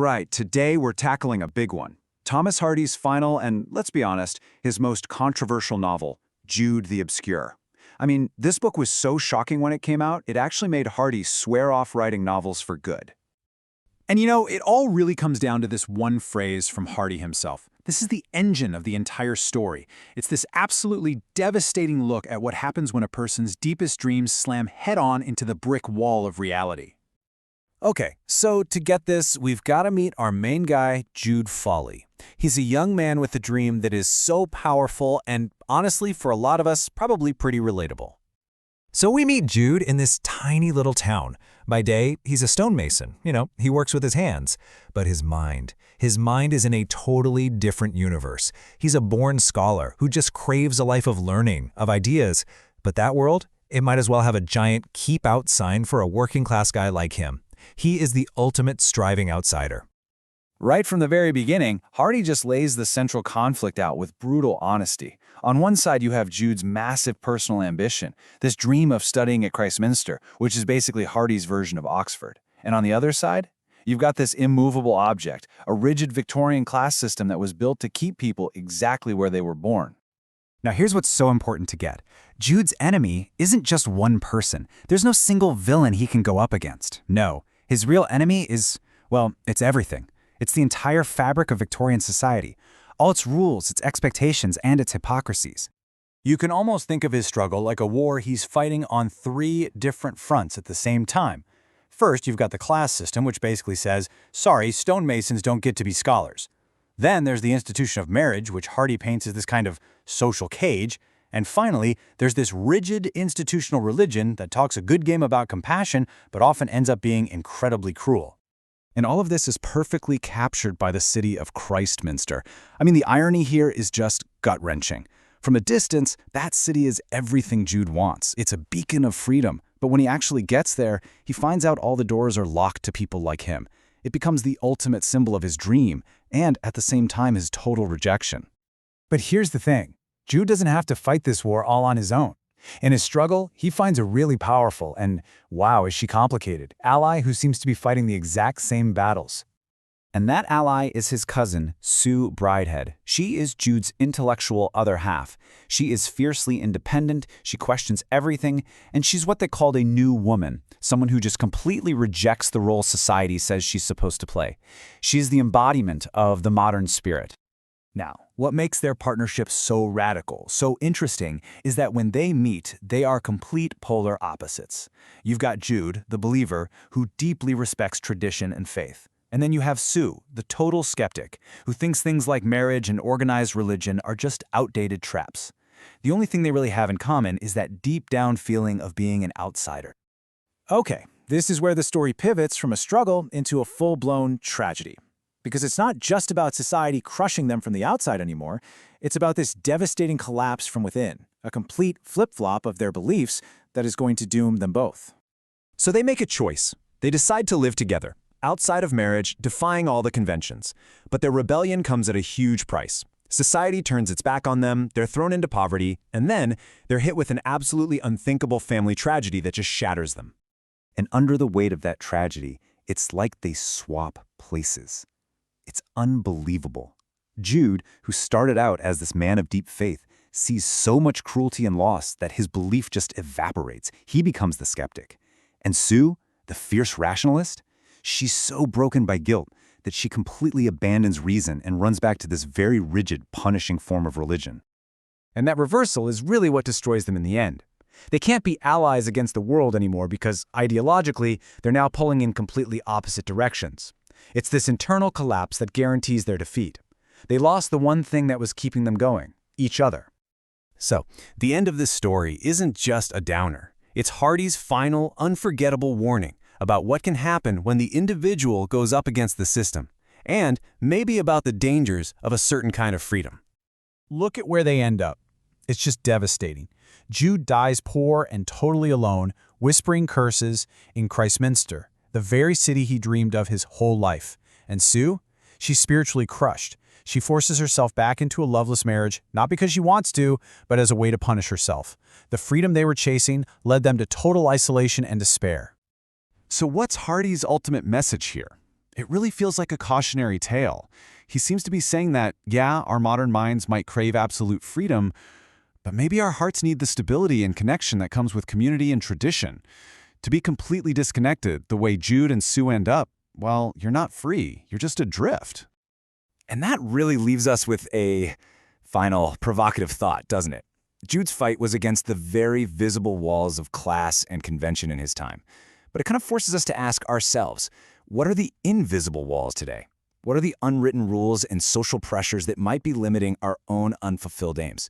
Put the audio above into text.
right, today we're tackling a big one. Thomas Hardy's final and, let's be honest, his most controversial novel, Jude the Obscure. I mean, this book was so shocking when it came out, it actually made Hardy swear off writing novels for good. And you know, it all really comes down to this one phrase from Hardy himself. This is the engine of the entire story. It's this absolutely devastating look at what happens when a person's deepest dreams slam head-on into the brick wall of reality. Okay, so to get this, we've got to meet our main guy, Jude Foley. He's a young man with a dream that is so powerful and, honestly, for a lot of us, probably pretty relatable. So we meet Jude in this tiny little town. By day, he's a stonemason. He works with his hands. But his mind is in a totally different universe. He's a born scholar who just craves a life of learning, of ideas. But that world, it might as well have a giant keep out sign for a working class guy like him. He is the ultimate striving outsider. Right from the very beginning, Hardy just lays the central conflict out with brutal honesty. On one side, you have Jude's massive personal ambition, this dream of studying at Christminster, which is basically Hardy's version of Oxford. And on the other side, you've got this immovable object, a rigid Victorian class system that was built to keep people exactly where they were born. Now here's what's so important to get. Jude's enemy isn't just one person. There's no single villain he can go up against. No, his real enemy is, well, it's everything. It's the entire fabric of Victorian society, all its rules, its expectations, and its hypocrisies. You can almost think of his struggle like a war he's fighting on 3 different fronts at the same time. First, you've got the class system, which basically says, sorry, stonemasons don't get to be scholars. Then there's the institution of marriage, which Hardy paints as this kind of social cage. And finally, there's this rigid institutional religion that talks a good game about compassion, but often ends up being incredibly cruel. And all of this is perfectly captured by the city of Christminster. I mean, the irony here is just gut-wrenching. From a distance, that city is everything Jude wants. It's a beacon of freedom. But when he actually gets there, he finds out all the doors are locked to people like him. It becomes the ultimate symbol of his dream, and at the same time his total rejection. But here's the thing. Jude doesn't have to fight this war all on his own. In his struggle, he finds a really powerful and, wow, is she complicated, ally who seems to be fighting the exact same battles. And that ally is his cousin, Sue Bridehead. She is Jude's intellectual other half. She is fiercely independent, she questions everything, and she's what they called a new woman, someone who just completely rejects the role society says she's supposed to play. She's the embodiment of the modern spirit. Now, what makes their partnership so radical, so interesting, is that when they meet, they are complete polar opposites. You've got Jude, the believer, who deeply respects tradition and faith. And then you have Sue, the total skeptic, who thinks things like marriage and organized religion are just outdated traps. The only thing they really have in common is that deep-down feeling of being an outsider. Okay, this is where the story pivots from a struggle into a full-blown tragedy. Because it's not just about society crushing them from the outside anymore, it's about this devastating collapse from within, a complete flip-flop of their beliefs that is going to doom them both. So they make a choice. They decide to live together, outside of marriage, defying all the conventions. But their rebellion comes at a huge price. Society turns its back on them, they're thrown into poverty, and then they're hit with an absolutely unthinkable family tragedy that just shatters them. And under the weight of that tragedy, it's like they swap places. It's unbelievable. Jude, who started out as this man of deep faith, sees so much cruelty and loss that his belief just evaporates. He becomes the skeptic. And Sue, the fierce rationalist, she's so broken by guilt that she completely abandons reason and runs back to this very rigid, punishing form of religion. And that reversal is really what destroys them in the end. They can't be allies against the world anymore because, ideologically, they're now pulling in completely opposite directions. It's this internal collapse that guarantees their defeat. They lost the one thing that was keeping them going, each other. So, the end of this story isn't just a downer. It's Hardy's final, unforgettable warning about what can happen when the individual goes up against the system, and maybe about the dangers of a certain kind of freedom. Look at where they end up. It's just devastating. Jude dies poor and totally alone, whispering curses in Christminster, the very city he dreamed of his whole life. And Sue? She's spiritually crushed. She forces herself back into a loveless marriage, not because she wants to, but as a way to punish herself. The freedom they were chasing led them to total isolation and despair. So what's Hardy's ultimate message here? It really feels like a cautionary tale. He seems to be saying that, yeah, our modern minds might crave absolute freedom, but maybe our hearts need the stability and connection that comes with community and tradition. To be completely disconnected, the way Jude and Sue end up, well, you're not free. You're just adrift. And that really leaves us with a final provocative thought, doesn't it? Jude's fight was against the very visible walls of class and convention in his time. But it kind of forces us to ask ourselves, what are the invisible walls today? What are the unwritten rules and social pressures that might be limiting our own unfulfilled aims?